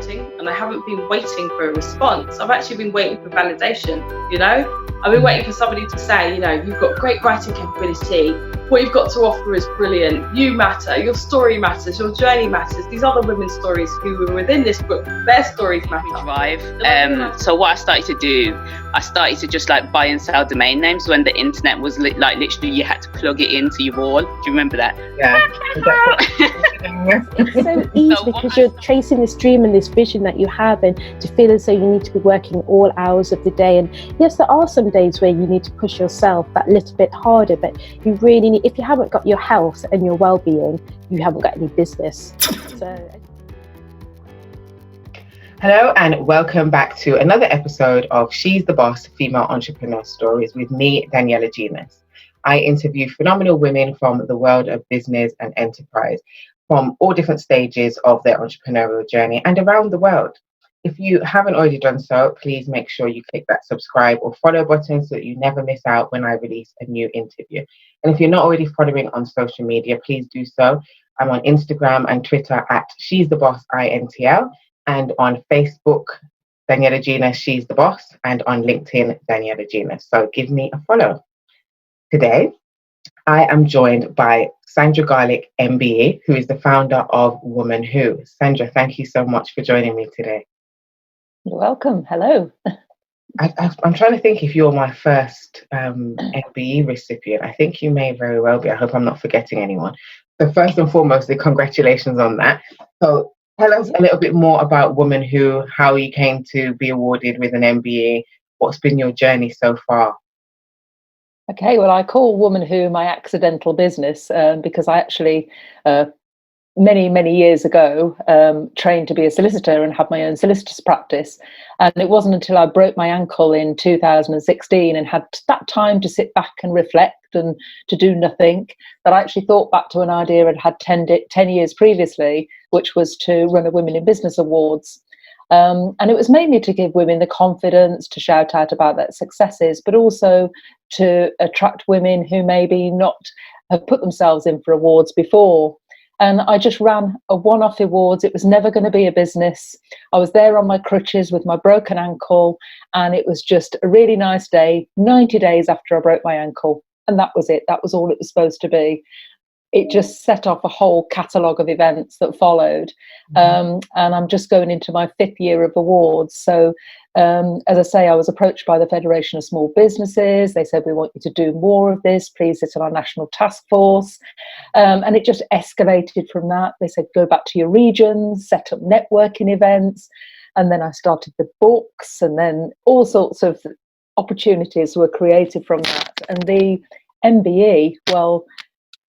writing and I haven't been waiting for a response. I've actually been waiting for validation, you know? I've been waiting for somebody to say, you know, you've got great writing capability, what you've got to offer is brilliant, you matter, your story matters, your journey matters, these other women's stories who were within this book, their stories matter. So what I started to do, I started to just like buy and sell domain names when the internet was like literally you had to plug it into your wall. Do you remember that? Yeah. It's so easy because you're chasing this dream and this vision that you have, and to feel as though you need to be working all hours of the day. And yes, there are some days where you need to push yourself that little bit harder, but you really need, if you haven't got your health and your well-being, you haven't got any business. Hello and welcome back to another episode of She's the Boss Female Entrepreneur Stories with me, Daniela Genus. I interview phenomenal women from the world of business and enterprise from all different stages of their entrepreneurial journey and around the world. If you haven't already done so, please make sure you click that subscribe or follow button so that you never miss out when I release a new interview. And if you're not already following on social media, please do so. I'm on Instagram and Twitter at She's the Boss INTL, and on Facebook, Daniela Genus, She's the Boss, and on LinkedIn, Daniela Genus. So give me a follow. Today, I am joined by Sandra Garlick MBE, who is the founder of Woman Who. Sandra, thank you so much for joining me today. You're welcome. Hello. I'm trying to think if you're my first MBE recipient. I think you may very well be. I hope I'm not forgetting anyone. So first and foremost, congratulations on that. So tell us a little bit more about Woman Who, how you came to be awarded with an MBE. What's been your journey so far? Okay, well, I call Woman Who my accidental business because I actually, many years ago, trained to be a solicitor and had my own solicitor's practice. And it wasn't until I broke my ankle in 2016 and had that time to sit back and reflect and to do nothing that I actually thought back to an idea I'd had 10 years previously, which was to run a Women in Business Awards. And it was mainly to give women the confidence to shout out about their successes, but also to attract women who maybe not have put themselves in for awards before. And I just ran a one-off awards. It was never going to be a business. I was there on my crutches with my broken ankle, and it was just a really nice day, 90 days after I broke my ankle. And that was it. That was all it was supposed to be. It just set off a whole catalogue of events that followed. And I'm just going into my 5th year of awards. So, as I say, I was approached by the Federation of Small Businesses. They said, we want you to do more of this. Please sit on our national task force. And it just escalated from that. They said, go back to your regions, set up networking events. And then I started the books, and then all sorts of opportunities were created from that. And the MBE, well,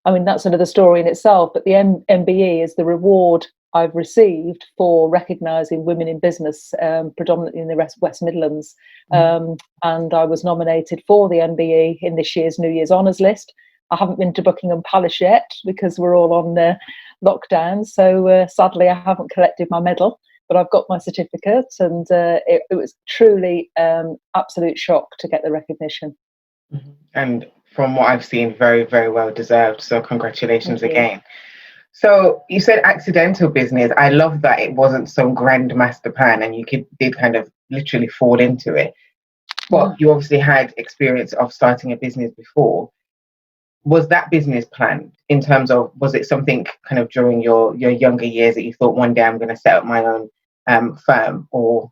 I mean, that's another story in itself, but the MBE is the reward I've received for recognising women in business, predominantly in the West Midlands. And I was nominated for the MBE in this year's New Year's Honours list. I haven't been to Buckingham Palace yet because we're all on lockdown. So sadly, I haven't collected my medal, but I've got my certificate, and it was truly absolute shock to get the recognition. And from what I've seen, very, very well deserved. So congratulations again. So you said accidental business. I love that it wasn't some grand master plan and you did kind of literally fall into it. But you obviously had experience of starting a business before. Was that business planned in terms of, was it something kind of during your younger years that you thought one day I'm going to set up my own firm? Or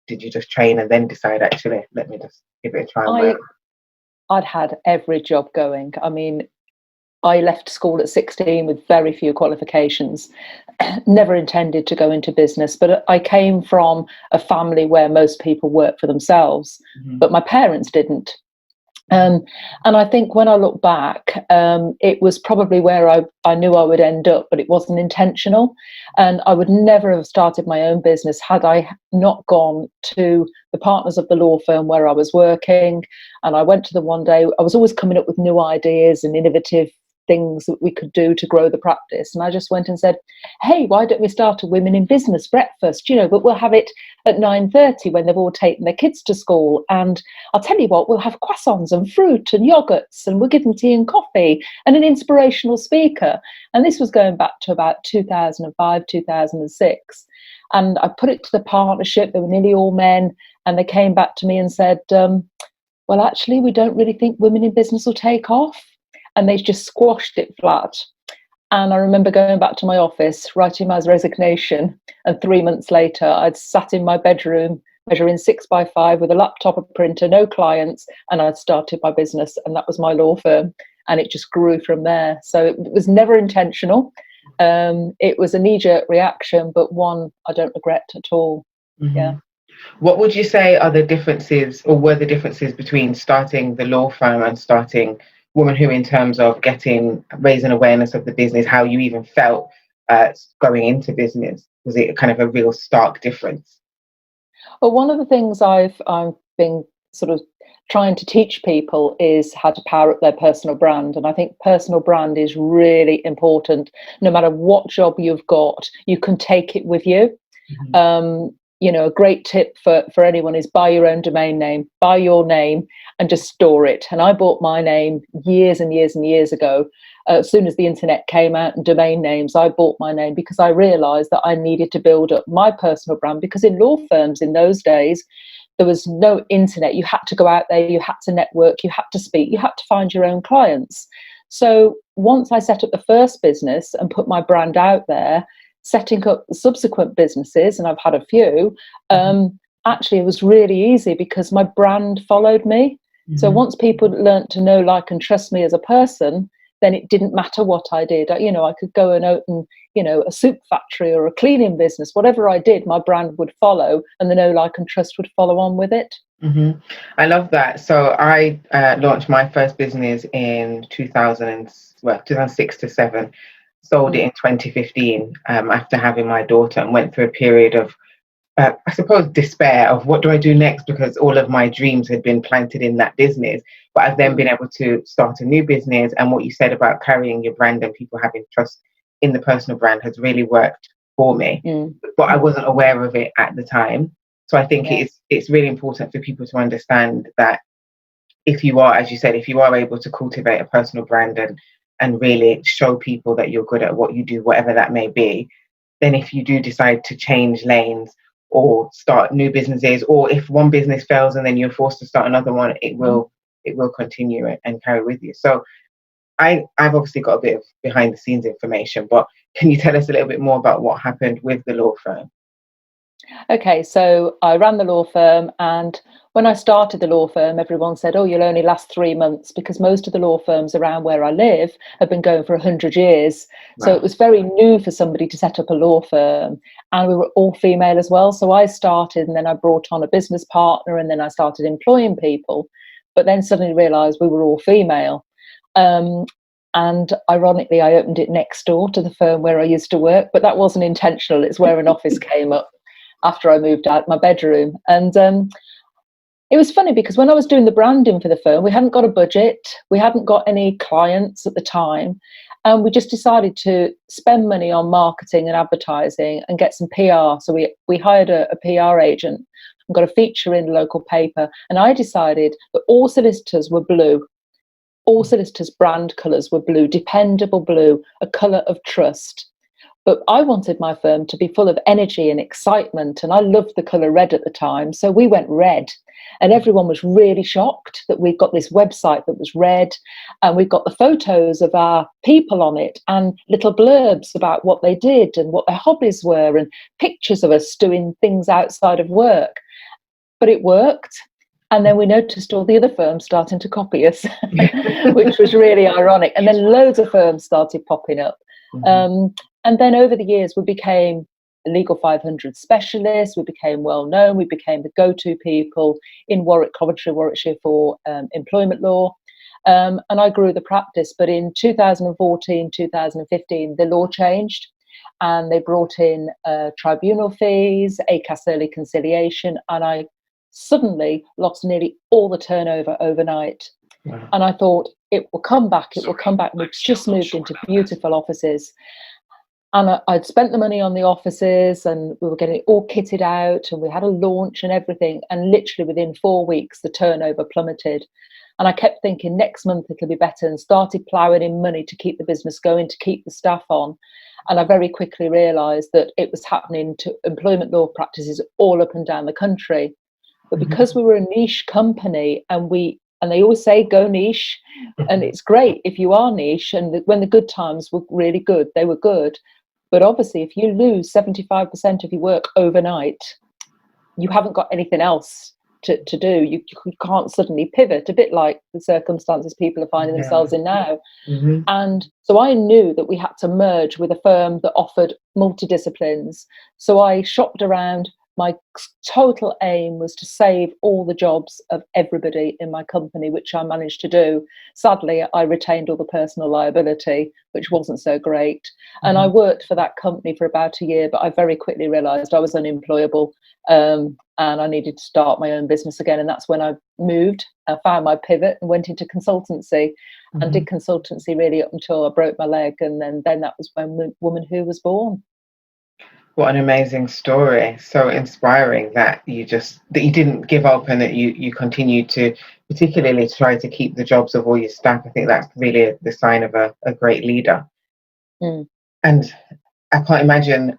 did you just train and then decide, actually, let me just give it a try? I'd had every job going. I mean, I left school at 16 with very few qualifications, never intended to go into business, but I came from a family where most people work for themselves, but my parents didn't. And I think when I look back, it was probably where I knew I would end up, but it wasn't intentional. And I would never have started my own business had I not gone to the partners of the law firm where I was working. And I went to them one day. I was always coming up with new ideas and innovative things that we could do to grow the practice. And I just went and said, hey, why don't we start a Women in Business breakfast? But we'll have it at 9:30 when they've all taken their kids to school. And I'll tell you what, we'll have croissants and fruit and yogurts, and we'll give them tea and coffee and an inspirational speaker. And this was going back to about 2005, 2006. And I put it to the partnership. They were nearly all men. And they came back to me and said, well, actually, we don't really think women in business will take off. And they just squashed it flat. And I remember going back to my office, writing my resignation. And 3 months later, I'd sat in my bedroom, measuring 6x5 with a laptop, a printer, no clients. And I'd started my business. And that was my law firm. And it just grew from there. So it was never intentional. It was a knee-jerk reaction, but one I don't regret at all. Mm-hmm. Yeah. What would you say are the differences, or were the differences between starting the law firm and starting Woman Who, in terms of raising awareness of the business, how you even felt going into business? Was it kind of a real stark difference? Well, one of the things I've been sort of trying to teach people is how to power up their personal brand. And I think personal brand is really important. No matter what job you've got, you can take it with you. Mm-hmm. A great tip for anyone is buy your own domain name, buy your name and just store it. And I bought my name years and years and years ago. As soon as the internet came out and domain names, I bought my name because I realized that I needed to build up my personal brand, because in law firms in those days, there was no internet. You had to go out there, you had to network, you had to speak, you had to find your own clients. So once I set up the first business and put my brand out there, setting up subsequent businesses, and I've had a few, actually it was really easy because my brand followed me. Mm-hmm. So once people learned to know, like, and trust me as a person, then it didn't matter what I did. I could go and open, a soup factory or a cleaning business. Whatever I did, my brand would follow, and the know, like, and trust would follow on with it. Mm-hmm. I love that. So I launched my first business in 2006 to 7. Sold it in 2015 after having my daughter, and went through a period of, I suppose, despair of what do I do next, because all of my dreams had been planted in that business. But I've then been able to start a new business, and what you said about carrying your brand and people having trust in the personal brand has really worked for me. But I wasn't aware of it at the time. So I think it's really important for people to understand that if you are, as you said, if you are able to cultivate a personal brand and really show people that you're good at what you do, whatever that may be, then if you do decide to change lanes or start new businesses, or if one business fails and then you're forced to start another one, it will continue and carry with you. So I've obviously got a bit of behind the scenes information, but can you tell us a little bit more about what happened with the law firm? Okay, so I ran the law firm, and when I started the law firm, everyone said, oh, you'll only last 3 months, because most of the law firms around where I live have been going for 100 years. Wow. So it was very new for somebody to set up a law firm, and we were all female as well. So I started, and then I brought on a business partner, and then I started employing people, but then suddenly realised we were all female. And ironically, I opened it next door to the firm where I used to work, but that wasn't intentional. It's where an office came up after I moved out my bedroom. And it was funny because when I was doing the branding for the firm, we hadn't got a budget, we hadn't got any clients at the time, and we just decided to spend money on marketing and advertising and get some PR. So we hired a PR agent and got a feature in the local paper, and I decided that all solicitors were blue. All solicitors' brand colours were blue, dependable blue, a colour of trust. But I wanted my firm to be full of energy and excitement, and I loved the colour red at the time, so we went red. And everyone was really shocked that we'd got this website that was red, and we've got the photos of our people on it, and little blurbs about what they did and what their hobbies were, and pictures of us doing things outside of work. But it worked. And then we noticed all the other firms starting to copy us, which was really ironic. And then loads of firms started popping up. Mm-hmm. And then over the years, we became a Legal 500 specialist. We became well known. We became the go-to people in Warwickshire for employment law. And I grew the practice. But in 2014, 2015, the law changed. And they brought in tribunal fees, ACAS early conciliation, and I suddenly lost nearly all the turnover overnight. Wow. And I thought, it will come back, it will come back. We've just moved into beautiful offices. And I'd spent the money on the offices, and we were getting it all kitted out, and we had a launch and everything. And literally within 4 weeks, the turnover plummeted. And I kept thinking next month it'll be better, and started ploughing in money to keep the business going, to keep the staff on. And I very quickly realised that it was happening to employment law practices all up and down the country. But because we were a niche company, and they always say go niche, and it's great if you are niche, and when the good times were really good, they were good. But obviously, if you lose 75% of your work overnight, you haven't got anything else to do. You can't suddenly pivot, a bit like the circumstances people are finding themselves in now. And so I knew that we had to merge with a firm that offered multidisciplines. So I shopped around. My total aim was to save all the jobs of everybody in my company, which I managed to do. Sadly, I retained all the personal liability, which wasn't so great. And I worked for that company for about a year, but I very quickly realised I was unemployable, and I needed to start my own business again. And that's when I moved. I found my pivot and went into consultancy, and did consultancy really up until I broke my leg. And then that was when Woman Who was born. What an amazing story. So inspiring that you didn't give up, and that you continued to particularly try to keep the jobs of all your staff. I think that's really the sign of a great leader. And I can't imagine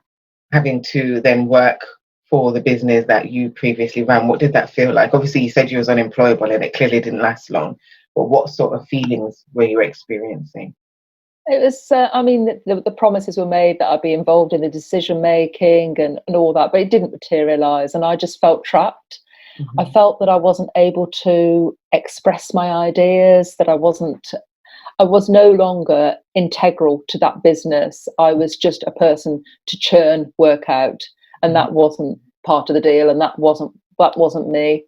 having to then work for the business that you previously ran. What did that feel like? Obviously, you said you was unemployable and it clearly didn't last long, but what sort of feelings were you experiencing? It was, the promises were made that I'd be involved in the decision making and all that, but it didn't materialise, and I just felt trapped. I felt that I wasn't able to express my ideas, that I was no longer integral to that business. I was just a person to churn work out, and that wasn't part of the deal, and that wasn't me.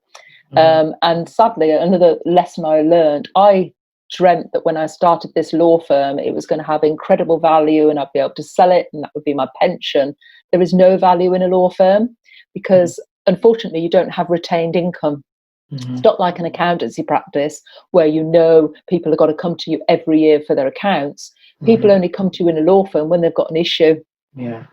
And sadly, another lesson I learned, I dreamt that when I started this law firm, it was going to have incredible value and I'd be able to sell it and that would be my pension. There is no value in a law firm because unfortunately you don't have retained income. It's not like an accountancy practice where people have got to come to you every year for their accounts. People only come to you in a law firm when they've got an issue,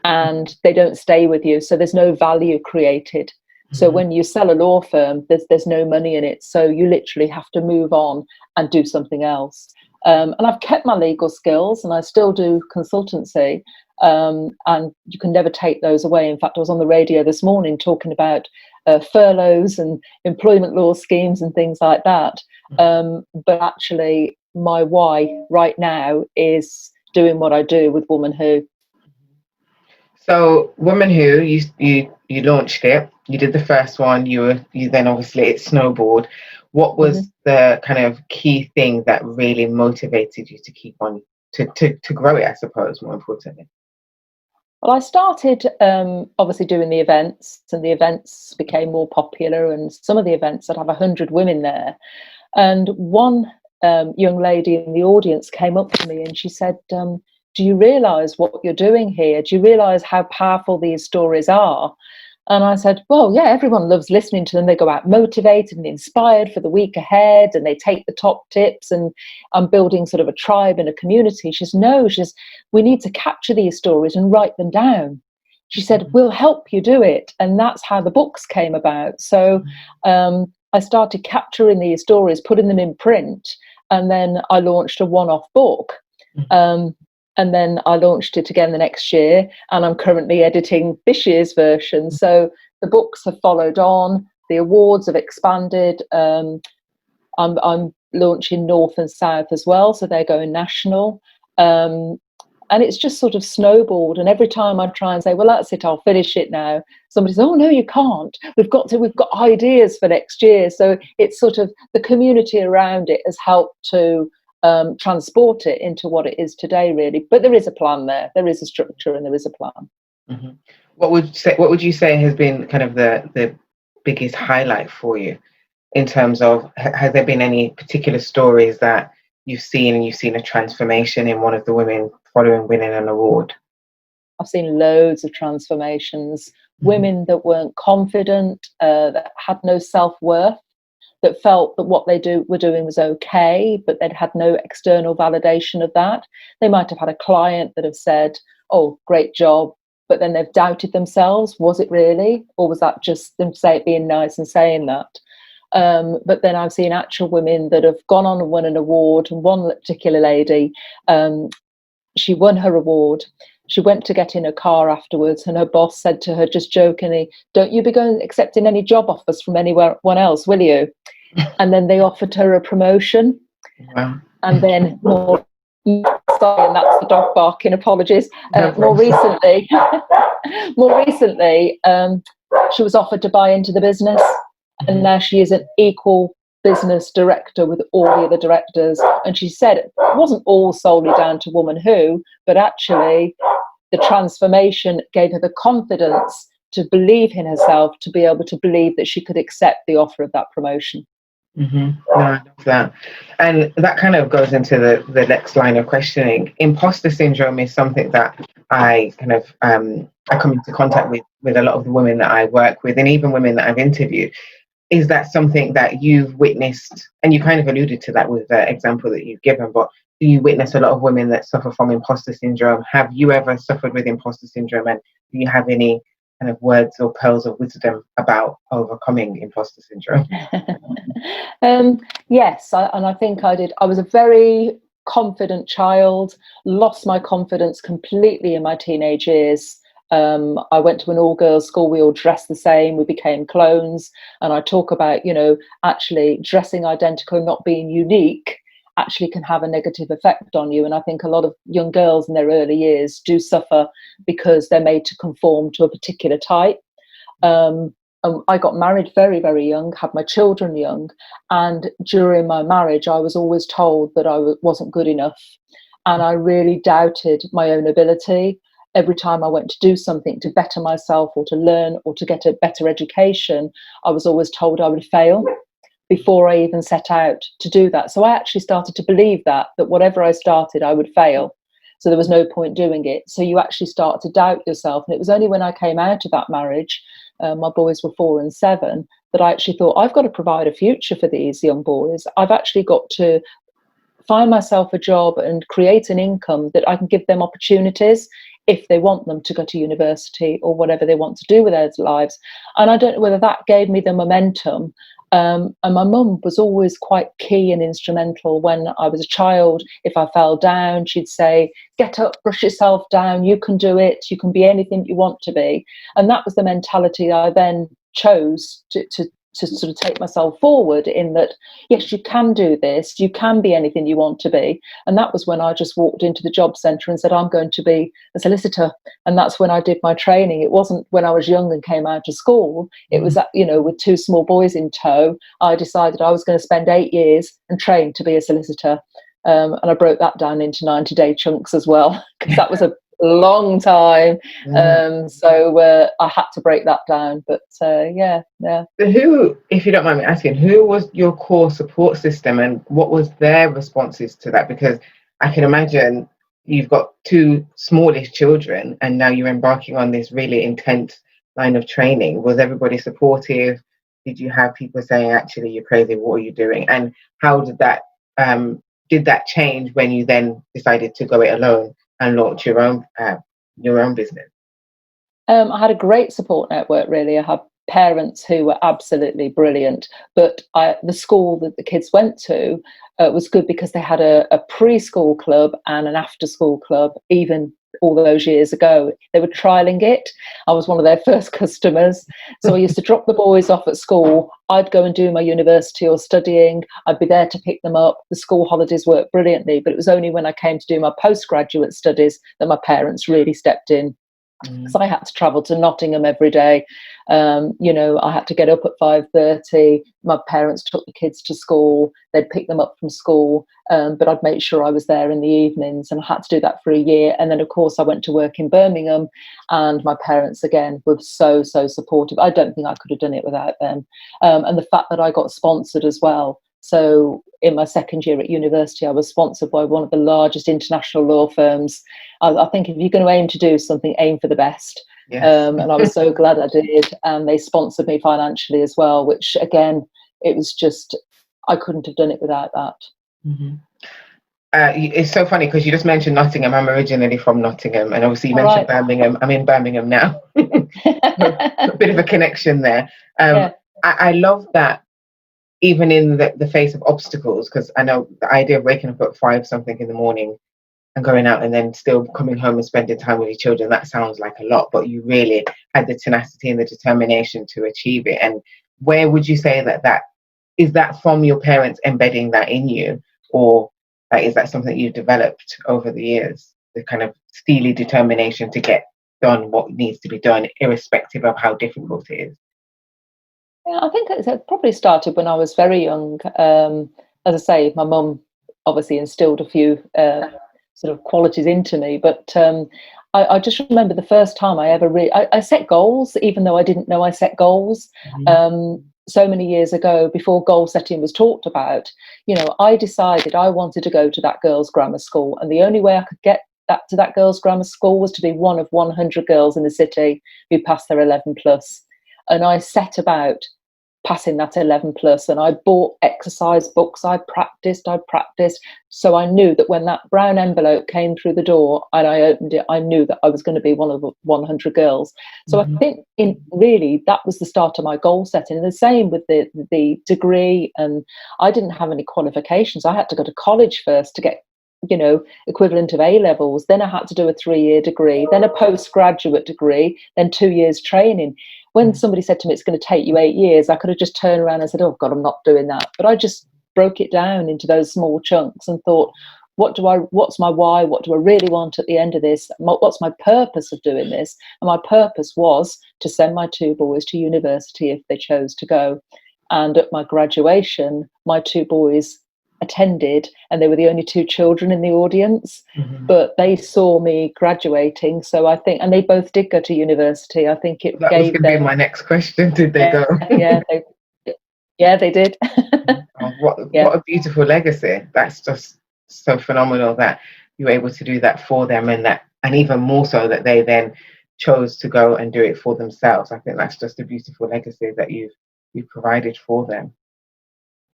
and they don't stay with you. So there's no value created. So when you sell a law firm, there's no money in it. So you literally have to move on and do something else. And I've kept my legal skills and I still do consultancy. And you can never take those away. In fact, I was on the radio this morning talking about furloughs and employment law schemes and things like that. But actually, my why right now is doing what I do with Woman Who. So Woman Who, you launched it. You did the first one. You then obviously it snowballed. What was the kind of key thing that really motivated you to keep on to grow it? I suppose more importantly. Well, I started obviously doing the events, and the events became more popular. And some of the events that have 100 women there. And one young lady in the audience came up to me and she said, "Do you realise what you're doing here? Do you realise how powerful these stories are?" And I said, "Well, yeah, everyone loves listening to them. They go out motivated and inspired for the week ahead, and they take the top tips, and I'm building sort of a tribe and a community." She says, "No," she says, "we need to capture these stories and write them down." She said, "We'll help you do it." And that's how the books came about. So I started capturing these stories, putting them in print, and then I launched a one-off book. And then I launched it again the next year, and I'm currently editing this year's version. So the books have followed on, the awards have expanded. I'm launching North and South as well, so they're going national. And it's just sort of snowballed. And every time I try and say, "Well, that's it, I'll finish it now," somebody says, "Oh no, you can't. We've got ideas for next year." So it's sort of the community around it has helped to transport it into what it is today, really. But there is a plan there. There is a structure and there is a plan. What would you say has been kind of the biggest highlight for you in terms of, has there been any particular stories that you've seen a transformation in one of the women following winning an award? I've seen loads of transformations. Women that weren't confident, that had no self-worth, that felt that what they were doing was okay, but they'd had no external validation of that. They might have had a client that have said, "Oh, great job," but then they've doubted themselves. Was it really? Or was that just them being nice and saying that? But then I've seen actual women that have gone on and won an award. And one particular lady, she won her award. She went to get in a car afterwards, and her boss said to her, just jokingly, "Don't you be going accepting any job offers from anyone else, will you?" And then they offered her a promotion. Wow. And then more, sorry, and that's the dog barking, apologies. More recently, she was offered to buy into the business, and now she is an equal business director with all the other directors. And she said it wasn't all solely down to Woman Who, but actually the transformation gave her the confidence to believe in herself, to be able to believe that she could accept the offer of that promotion. No, I love that. And that kind of goes into the next line of questioning. Imposter syndrome is something that I kind of I come into contact with a lot of the women that I work with, and even women that I've interviewed. Is that something that you've witnessed? And you kind of alluded to that with the example that you've given, but do you witness a lot of women that suffer from imposter syndrome? Have you ever suffered with imposter syndrome, and do you have any kind of words or pearls of wisdom about overcoming imposter syndrome? Yes, and I think I did. I was a very confident child, lost my confidence completely in my teenage years. I went to an all-girls school. We all dressed the same. We became clones. And I talk about, actually dressing identical, not being unique, actually can have a negative effect on you. And I think a lot of young girls in their early years do suffer because they're made to conform to a particular type. I got married very, very young, had my children young. And during my marriage, I was always told that I wasn't good enough. And I really doubted my own ability. Every time I went to do something to better myself or to learn or to get a better education, I was always told I would fail before I even set out to do that. So I actually started to believe that whatever I started, I would fail. So there was no point doing it. So you actually start to doubt yourself. And it was only when I came out of that marriage, my boys were 4 and 7, that I actually thought, I've got to provide a future for these young boys. I've actually got to find myself a job and create an income that I can give them opportunities if they want them to go to university or whatever they want to do with their lives. And I don't know whether that gave me the momentum. And my mum was always quite key and instrumental. When I was a child, if I fell down, she'd say, "Get up, brush yourself down, you can do it, you can be anything you want to be." And that was the mentality I then chose to sort of take myself forward, in that, yes, you can do this, you can be anything you want to be. And that was when I just walked into the job centre and said, I'm going to be a solicitor. And that's when I did my training. It wasn't when I was young and came out of school. It was, with 2 small boys in tow, I decided I was going to spend 8 years and train to be a solicitor. And I broke that down into 90-day chunks as well, because that was a long time. So I had to break that down. But yeah. So who, if you don't mind me asking, who was your core support system, and what was their responses to that? Because I can imagine you've got 2 smallish children and now you're embarking on this really intense line of training. Was everybody supportive? Did you have people saying, actually, you're crazy, what are you doing? And how did that change when you then decided to go it alone and launch your own business? I had a great support network, really. I had parents who were absolutely brilliant, but the school that the kids went to was good because they had a preschool club and an after school club. Even all those years ago, they were trialing it. I was one of their first customers. So I used to drop the boys off at school. I'd go and do my university or studying. I'd be there to pick them up. The school holidays worked brilliantly, but it was only when I came to do my postgraduate studies that my parents really stepped in. So I had to travel to Nottingham every day. I had to get up at 5:30. My parents took the kids to school. They'd pick them up from school, but I'd make sure I was there in the evenings, and I had to do that for a year. And then, of course, I went to work in Birmingham, and my parents, again, were so supportive. I don't think I could have done it without them. And the fact that I got sponsored as well. So in my second year at university, I was sponsored by one of the largest international law firms. I think if you're going to aim to do something, aim for the best. Yes. And I was so glad I did. And they sponsored me financially as well, which, again, it was just, I couldn't have done it without that. Mm-hmm. It's so funny because you just mentioned Nottingham. I'm originally from Nottingham, and obviously you mentioned Birmingham. I'm in Birmingham now. A bit of a connection there. I love that even in the face of obstacles, because I know the idea of waking up at 5 something in the morning and going out and then still coming home and spending time with your children, that sounds like a lot, but you really had the tenacity and the determination to achieve it. And where would you say that is that from your parents embedding that in you, or is that something you've developed over the years, the kind of steely determination to get done what needs to be done, irrespective of how difficult it is? Yeah, I think it probably started when I was very young. As I say, my mum obviously instilled a few sort of qualities into me, but I just remember the first time I ever I set goals, even though I didn't know I set goals. So many years ago, before goal setting was talked about, I decided I wanted to go to that girls' grammar school, and the only way I could get to that girls' grammar school was to be one of 100 girls in the city who passed their 11 plus. And I set about passing that 11 plus, and I bought exercise books. I practiced. So I knew that when that brown envelope came through the door and I opened it, I knew that I was going to be one of the 100 girls. So I think really that was the start of my goal setting. And the same with the degree. And I didn't have any qualifications. I had to go to college first to get equivalent of A levels. Then I had to do a 3-year degree, then a postgraduate degree, then 2 years training. When somebody said to me, it's going to take you 8 years, I could have just turned around and said, oh God, I'm not doing that. But I just broke it down into those small chunks and thought, what's my why? What do I really want at the end of this? What's my purpose of doing this? And my purpose was to send my 2 boys to university if they chose to go. And at my graduation, my 2 boys attended, and they were the only 2 children in the audience, but they saw me graduating. So I think, and they both did go to university. I think it that was going to be my next question. Did they go? Yeah, they did. What a beautiful legacy. That's just so phenomenal that you were able to do that for them, and even more so that they then chose to go and do it for themselves. I think that's just a beautiful legacy that you've provided for them,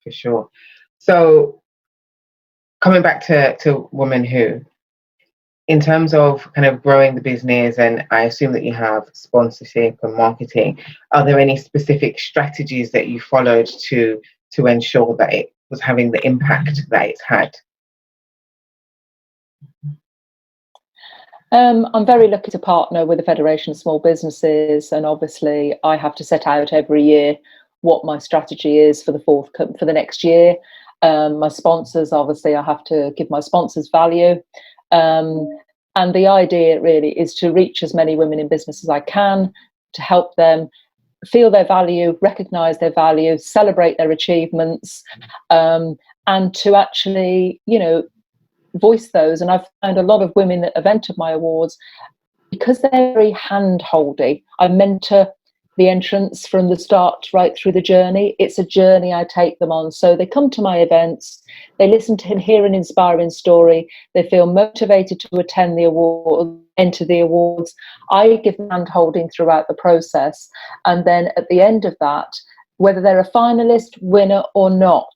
for sure. So coming back to Woman Who, in terms of kind of growing the business, and I assume that you have sponsorship and marketing, are there any specific strategies that you followed to ensure that it was having the impact that it's had? I'm very lucky to partner with the Federation of Small Businesses, and obviously I have to set out every year what my strategy is for the next year. My sponsors, obviously, I have to give my sponsors value. And the idea really is to reach as many women in business as I can, to help them feel their value, recognise their value, celebrate their achievements, and to actually, voice those. And I've found a lot of women that have entered my awards, because they're very hand-holdy. I mentor the entrants from the start right through the journey. It's a journey I take them on. So they come to my events, they listen to and hear an inspiring story, they feel motivated to attend the award, enter the awards. I give them hand-holding throughout the process. And then at the end of that, whether they're a finalist, winner or not,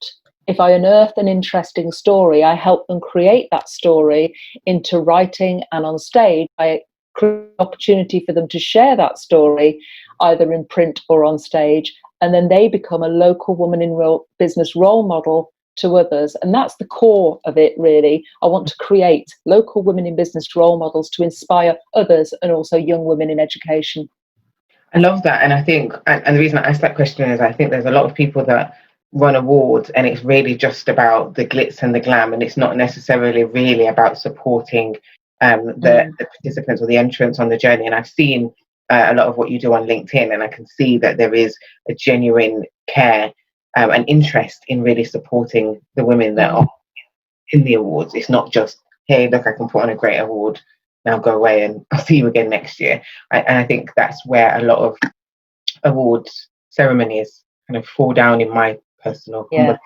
if I unearth an interesting story, I help them create that story into writing and on stage. I create an opportunity for them to share that story, either in print or on stage, and then they become a local woman in business role model to others. And that's the core of it, really. I want to create local women in business role models to inspire others, and also young women in education. I love that. And I think, and the reason I asked that question is I think there's a lot of people that run awards and it's really just about the glitz and the glam, and it's not necessarily really about supporting the participants or the entrants on the journey. And I've seen a lot of what you do on LinkedIn, and I can see that there is a genuine care and interest in really supporting the women that are in the awards. It's not just, hey, look, I can put on a great award, now go away and I'll see you again next year. And I think that's where a lot of awards ceremonies kind of fall down, in my personal opinion.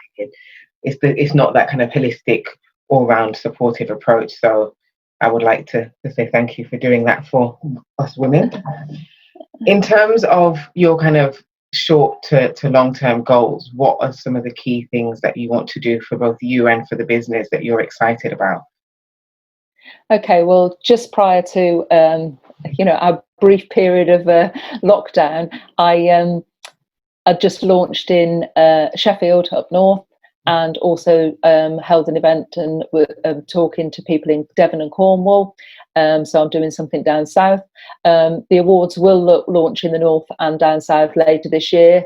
It's not that kind of holistic, all-round supportive approach. So I would like to say thank you for doing that for us women. In terms of your kind of short to long-term goals, what are some of the key things that you want to do for both you and for the business that you're excited about? Okay, well, just prior to our brief period of lockdown, I just launched in Sheffield up north, and also held an event and talking to people in Devon and Cornwall. So I'm doing something down south. The awards will launch in the north and down south later this year.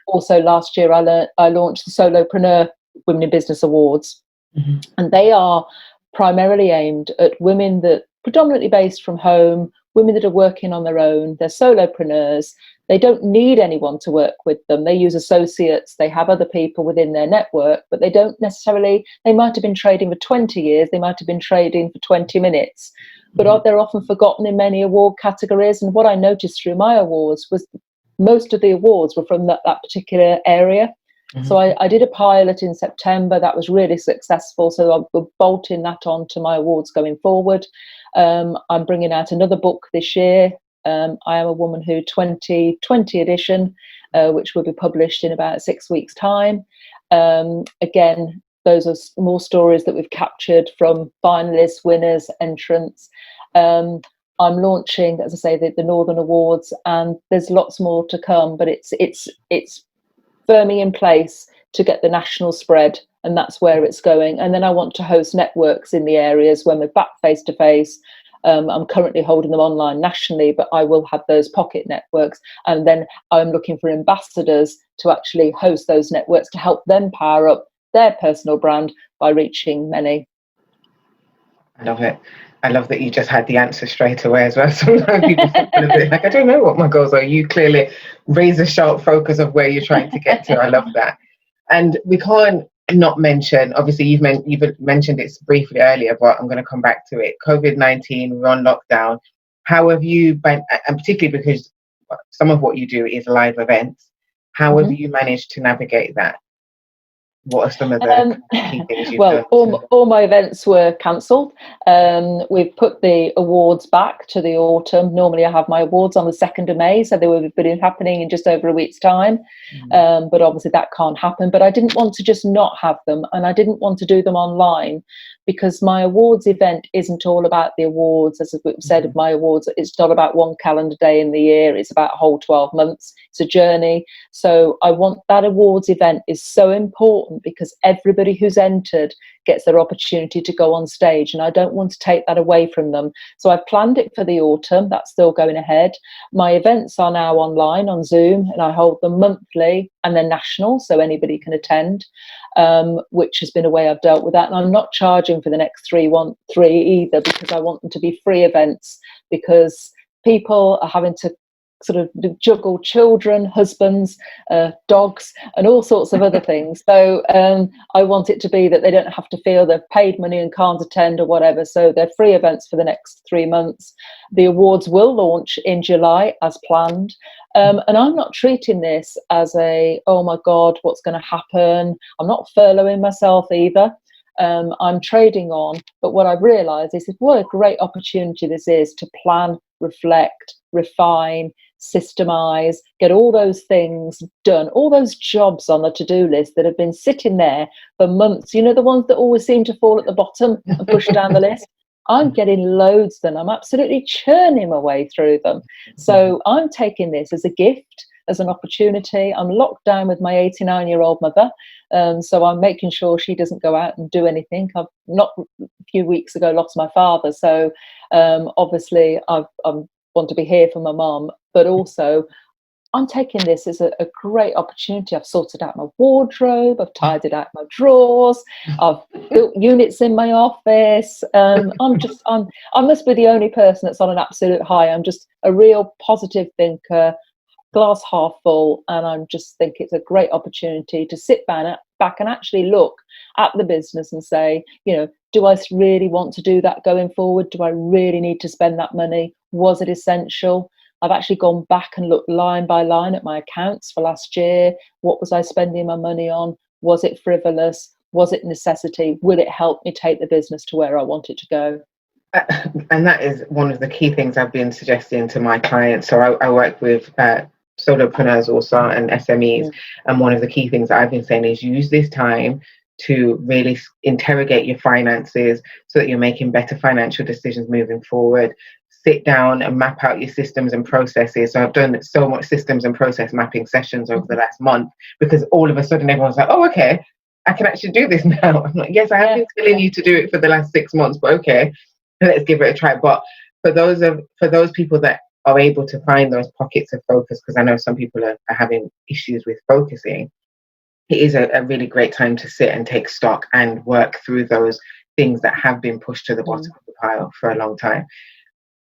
Also last year I launched the Solopreneur Women in Business Awards, and they are primarily aimed at women that predominantly based from home, women that are working on their own, they're solopreneurs. They don't need anyone to work with them. They use associates, they have other people within their network, but they don't necessarily, they might have been trading for 20 years, they might have been trading for 20 minutes, but they're often forgotten in many award categories. And what I noticed through my awards was most of the awards were from that particular area. So I did a pilot in September that was really successful. So I'm bolting that on to my awards going forward. I'm bringing out another book this year. I Am a Woman Who 2020 edition, which will be published in about 6 weeks' time. Again, those are more stories that we've captured from finalists, winners, entrants. I'm launching, as I say, the Northern Awards, and there's lots more to come, but it's firmly in place to get the national spread, and that's where it's going. And then I want to host networks in the areas when we're back face to face. I'm currently holding them online nationally, but I will have those pocket networks, and then I'm looking for ambassadors to actually host those networks to help them power up their personal brand by reaching many. I love it. I love that you just had the answer straight away as well. Sometimes people feel a bit like, I don't know what my goals are. You clearly raise a sharp focus of where you're trying to get to. I love that. And we can't not mention, obviously you've mentioned it briefly earlier, but I'm going to come back to it. COVID-19, we're on lockdown. How have you been, and particularly because some of what you do is live events, how have you managed to navigate that? What are some of the key things you've done? All my events were cancelled. We've put the awards back to the autumn. Normally I have my awards on the 2nd of May, so they would have been happening in just over a week's time. But obviously that can't happen. But I didn't want to just not have them, and I didn't want to do them online, because my awards event isn't all about the awards. As we've said, my awards, it's not about one calendar day in the year, it's about a whole 12 months. It's a journey. So I want that awards event is so important, because everybody who's entered gets their opportunity to go on stage, and I don't want to take that away from them. So I've planned it for the autumn. That's still going ahead. My events are now online on Zoom, and I hold them monthly, and they're national, so anybody can attend, which has been a way I've dealt with that. And I'm not charging for the next three either, because I want them to be free events, because people are having to sort of juggle children, husbands, dogs, and all sorts of other things. So I want it to be that they don't have to feel they've paid money and can't attend or whatever. So they're free events for the next 3 months. The awards will launch in July as planned. And I'm not treating this as oh my God, what's going to happen? I'm not furloughing myself either. I'm trading on. But what I've realised is what a great opportunity this is to plan, reflect, refine, systemize, get all those things done, all those jobs on the to-do list that have been sitting there for months, you know, the ones that always seem to fall at the bottom and push down the list. I'm getting loads done. I'm absolutely churning my way through them. So I'm taking this as a gift, as an opportunity. I'm locked down with my 89-year-old mother, so I'm making sure she doesn't go out and do anything. I've not a few weeks ago lost my father, so obviously I want to be here for my mum, but also I'm taking this as a great opportunity. I've sorted out my wardrobe, I've tidied out my drawers, I've built units in my office. I must be the only person that's on an absolute high. I'm just a real positive thinker, glass half full, and I just think it's a great opportunity to sit back and actually look at the business and say, you know, do I really want to do that going forward? Do I really need to spend that money? Was it essential? I've actually gone back and looked line by line at my accounts for last year. What was I spending my money on? Was it frivolous? Was it necessity? Will it help me take the business to where I want it to go? And that is one of the key things I've been suggesting to my clients. So I work with solopreneurs also and SMEs, and one of the key things that I've been saying is use this time to really interrogate your finances so that you're making better financial decisions moving forward. sit down and map out your systems and processes. So I've done so much systems and process mapping sessions over the last month, because all of a sudden everyone's like, oh, okay, I can actually do this now. I'm like, yes, I have been telling you to do it for the last 6 months, but okay, let's give it a try. But for those people that are able to find those pockets of focus, because I know some people are having issues with focusing, it is a really great time to sit and take stock and work through those things that have been pushed to the bottom of the pile for a long time.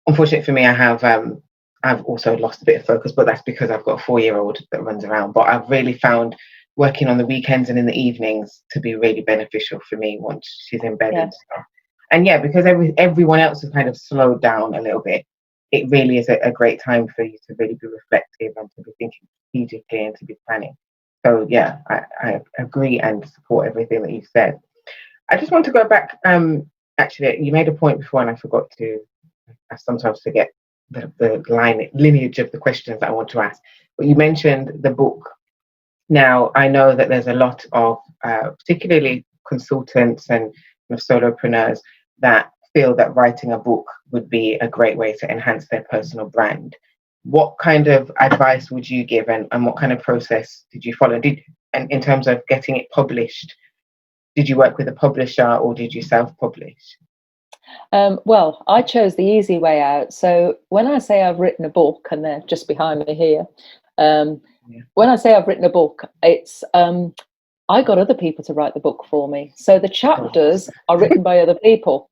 Unfortunately for me, I've also lost a bit of focus, but that's because I've got a 4-year-old that runs around. But I've really found working on the weekends and in the evenings to be really beneficial for me once she's in bed and stuff. And because everyone else has kind of slowed down a little bit, it really is a great time for you to really be reflective and to be thinking strategically and to be planning. So I agree and support everything that you've said. I just want to go back. Actually, you made a point before, and I forgot to. I sometimes forget the lineage of the questions that I want to ask. But you mentioned the book. Now, I know that there's a lot of, particularly consultants and solopreneurs, that feel that writing a book would be a great way to enhance their personal brand. What kind of advice would you give, and what kind of process did you follow? And in terms of getting it published, did you work with a publisher or did you self-publish? Well, I chose the easy way out. So when I say I've written a book, and they're just behind me here, when I say I've written a book, it's I got other people to write the book for me. So the chapters are written by other people.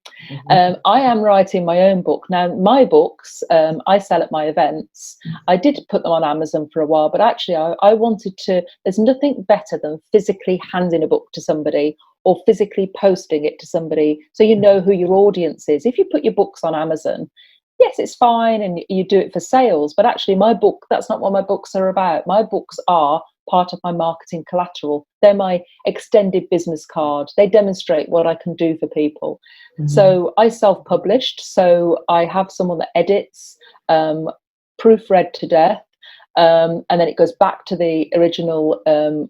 I am writing my own book. Now, my books, I sell at my events. I did put them on Amazon for a while, but actually I wanted to, there's nothing better than physically handing a book to somebody or physically posting it to somebody so you know who your audience is. If you put your books on Amazon, yes, it's fine and you do it for sales, but actually my book, that's not what my books are about. My books are part of my marketing collateral. They're my extended business card. They demonstrate what I can do for people. So I self-published. So I have someone that edits, proofread to death, and then it goes back to the original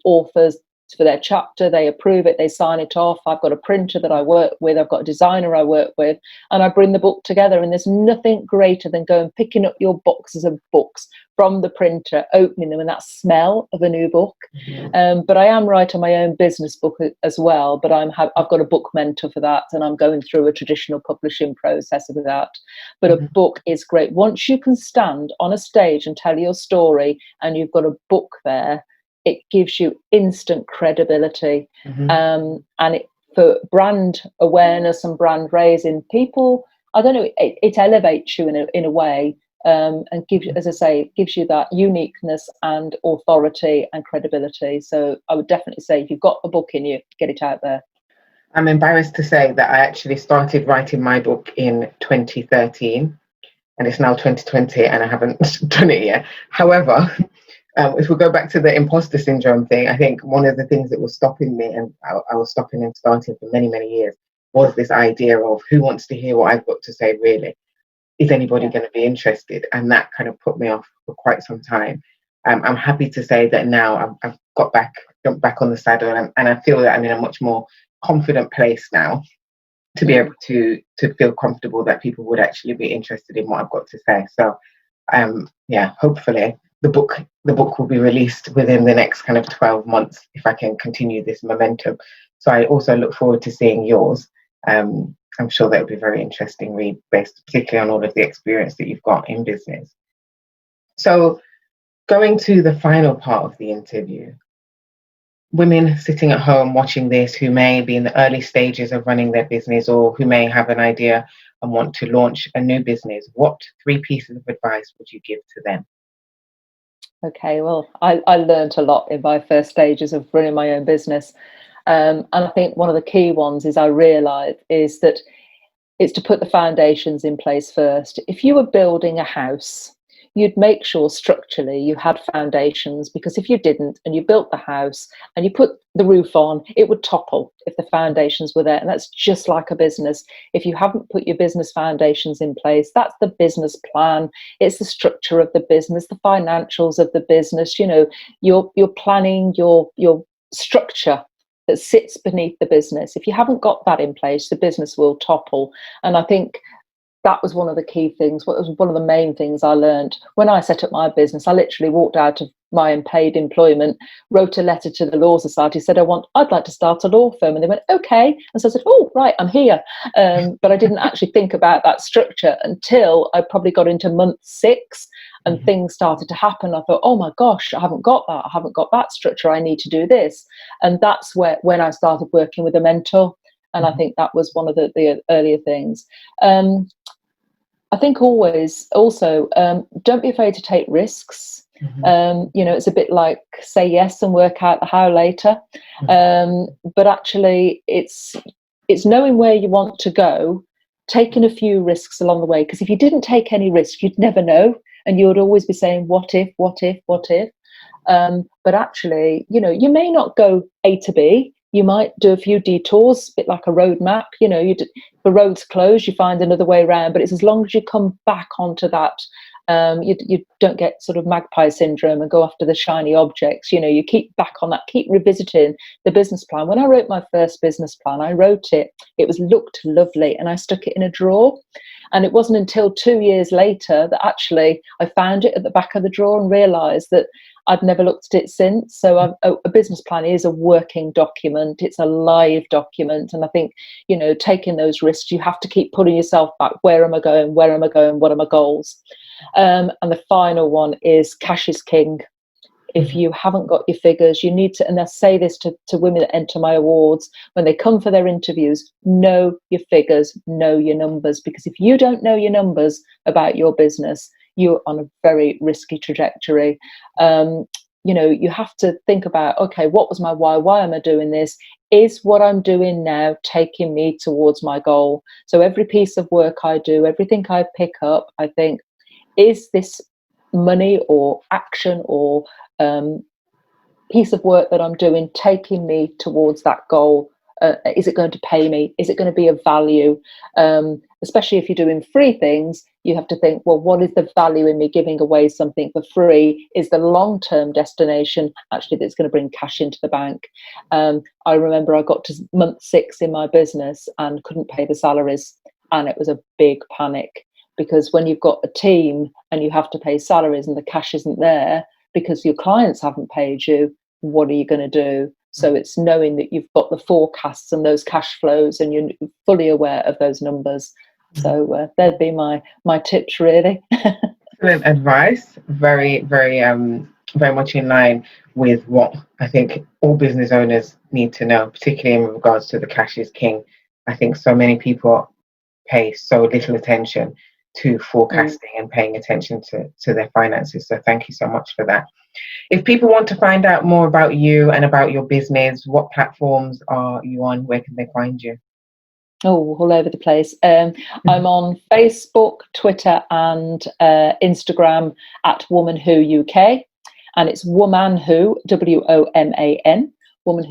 authors for their chapter. They approve it, they sign it off. I've got a printer that I work with, I've got a designer I work with, and I bring the book together. And there's nothing greater than going picking up your boxes of books from the printer, opening them, and that smell of a new book. But I am writing my own business book as well, but I've got a book mentor for that, and I'm going through a traditional publishing process with that. But a book is great. Once you can stand on a stage and tell your story and you've got a book there, it gives you instant credibility. And for brand awareness and brand raising, people, I don't know, it elevates you in a way, and gives you, as I say, gives you that uniqueness and authority and credibility. So I would definitely say, if you've got a book in you, get it out there. I'm embarrassed to say that I actually started writing my book in 2013, and it's now 2020 and I haven't done it yet. However, if we go back to the imposter syndrome thing, I think one of the things that was stopping me, and I was stopping and starting for many, many years, was this idea of who wants to hear what I've got to say, really? Is anybody going to be interested? And that kind of put me off for quite some time. I'm happy to say that now I've jumped back on the saddle, and I feel that I'm in a much more confident place now to be able to feel comfortable that people would actually be interested in what I've got to say. So, hopefully the book will be released within the next kind of 12 months if I can continue this momentum. So I also look forward to seeing yours. I'm sure that would be a very interesting read, based particularly on all of the experience that you've got in business. So going to the final part of the interview, women sitting at home watching this who may be in the early stages of running their business, or who may have an idea and want to launch a new business, what 3 pieces of advice would you give to them? Okay, well, I learned a lot in my first stages of running my own business. And I think one of the key ones I realised is that it's to put the foundations in place first. If you were building a house, you'd make sure structurally you had foundations, because if you didn't and you built the house and you put the roof on, it would topple if the foundations were there. And that's just like a business. If you haven't put your business foundations in place, that's the business plan. It's the structure of the business, the financials of the business, your planning, your structure that sits beneath the business. If you haven't got that in place, the business will topple. And I think that was one of the key things. What was one of the main things I learned when I set up my business. I literally walked out of my unpaid employment, wrote a letter to the Law Society, said I'd like to start a law firm, and they went okay. And so I said, oh right, I'm here. But I didn't actually think about that structure until I probably got into month 6, and things started to happen. I thought, oh my gosh, I haven't got that structure. I need to do this, and that's when I started working with a mentor. And I think that was one of the earlier things. I think also don't be afraid to take risks. It's a bit like say yes and work out the how later. But actually it's knowing where you want to go, taking a few risks along the way. Because if you didn't take any risks, you'd never know. And you would always be saying, what if? But actually, you may not go A to B. You might do a few detours, a bit like a road map. If the road's closed, you find another way around. But it's as long as you come back onto that, you don't get sort of magpie syndrome and go after the shiny objects. You keep back on that, keep revisiting the business plan. When I wrote my first business plan, I wrote it. It looked lovely, and I stuck it in a drawer. And it wasn't until 2 years later that actually I found it at the back of the drawer and realised that I'd never looked at it since. So a business plan is a working document. It's a live document. And I think, taking those risks, you have to keep pulling yourself back. Where am I going? What are my goals? And the final one is cash is king. If you haven't got your figures, you need to, and I say this to women that enter my awards, when they come for their interviews, know your figures, know your numbers. Because if you don't know your numbers about your business, you're on a very risky trajectory. You have to think about, okay, what was my why? Why am I doing this? Is what I'm doing now taking me towards my goal? So every piece of work I do, everything I pick up, I think, is this money or action or piece of work that I'm doing taking me towards that goal? Is it going to pay me? Is it going to be of value? Especially if you're doing free things, you have to think, well, what is the value in me giving away something for free? Is the long-term destination actually that's going to bring cash into the bank? I remember I got to month 6 in my business and couldn't pay the salaries, and it was a big panic, because when you've got a team and you have to pay salaries and the cash isn't there because your clients haven't paid you, what are you going to do? So it's knowing that you've got the forecasts and those cash flows and you're fully aware of those numbers. So that'd be my tips, really. Excellent advice. Very, very, very much in line with what I think all business owners need to know, particularly in regards to the cash is king. I think so many people pay so little attention to forecasting and paying attention to their finances. So thank you so much for that. If people want to find out more about you and about your business, what platforms are you on? Where can they find you? Oh, all over the place. I'm on Facebook, Twitter, and Instagram at Woman Who UK, and it's Woman Who, WOMAN, Woman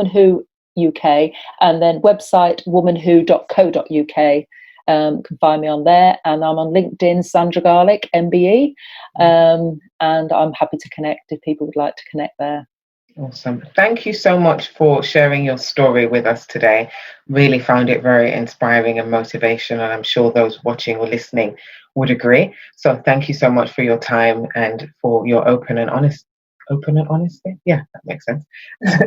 Who UK, and then website womanwho.co.uk. Can find me on there, and I'm on LinkedIn, Sandra Garlick MBE, and I'm happy to connect if people would like to connect there. Awesome. Thank you so much for sharing your story with us today. Really found it very inspiring and motivational, and I'm sure those watching or listening would agree. So thank you so much for your time and for your open and honesty. Yeah, that makes sense.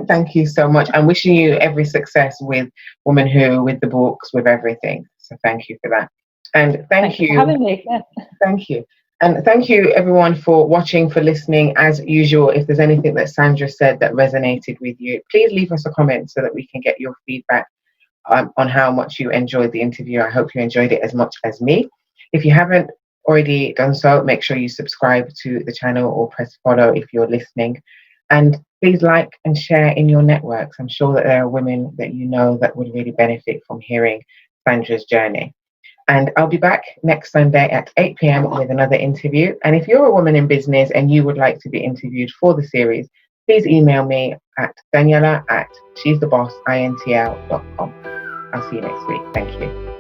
Thank you so much. I'm wishing you every success with Woman Who, with the books, with everything. So thank you for that. And thank you for having me. Yeah. Thank you. And thank you everyone for watching, for listening. As usual, if there's anything that Sandra said that resonated with you, please leave us a comment so that we can get your feedback on how much you enjoyed the interview. I hope you enjoyed it as much as me. If you haven't already done so, make sure you subscribe to the channel or press follow if you're listening. And please like and share in your networks. I'm sure that there are women that you know that would really benefit from hearing Sandra's journey. And I'll be back next Sunday at 8 p.m. with another interview. And if you're a woman in business and you would like to be interviewed for the series, please email me at Daniela@she'sthebossintl.com. I'll see you next week. Thank you.